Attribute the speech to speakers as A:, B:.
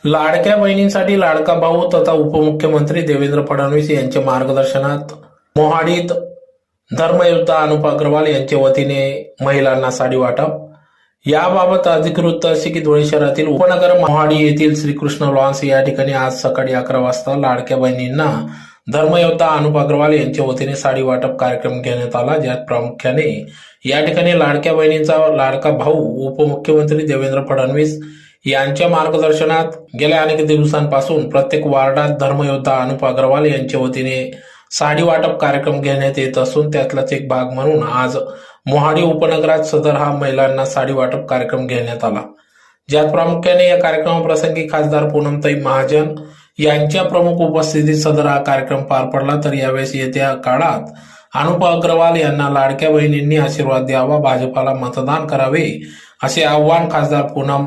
A: लाडक्या बहिणींसाठी लाडका भाऊ तथा उपमुख्यमंत्री देवेंद्र फडणवीस यांच्या मार्गदर्शनात मोहाडीत धर्मयोद्धा अनुप अग्रवाल यांच्या वतीने महिलांना साडी वाटप। याबाबत अधिक वृत्त असे की धुळे शहरातील उपनगर मोहाडी येथील श्रीकृष्ण लॉन्स या ठिकाणी आज सकाळी 11 वाजता लाडक्या बहिणींना धर्मयोद्धा अनुप अग्रवाल यांच्या वतीने साडी वाटप कार्यक्रम घेण्यात आला, ज्यात प्रामुख्याने या ठिकाणी लाडक्या बहिणींचा लाडका भाऊ उपमुख्यमंत्री देवेंद्र फडणवीस यांच्या मार्गदर्शनात गेल्या अनेक दिवसांपासून प्रत्येक वार्डात धर्मयोद्धा अनुप अग्रवाल यांच्या वतीने साडी वाटप कार्यक्रम घेण्यात येत असून त्यातलाच एक भाग म्हणून आज मोहाडी उपनगरात सदर हा महिलांना साडी वाटप कार्यक्रम घेण्यात आला, ज्यात प्रामुख्याने या कार्यक्रमाप्रसंगी खासदार पूनमताई महाजन यांच्या प्रमुख उपस्थितीत सदर हा कार्यक्रम पार पडला। तर यावेळेस येत्या काळात अनुप अग्रवाल यांना लाडक्या बहिणींनी आशीर्वाद द्यावा, भाजपाला मतदान करावे असे आवाहन खासदार पूनम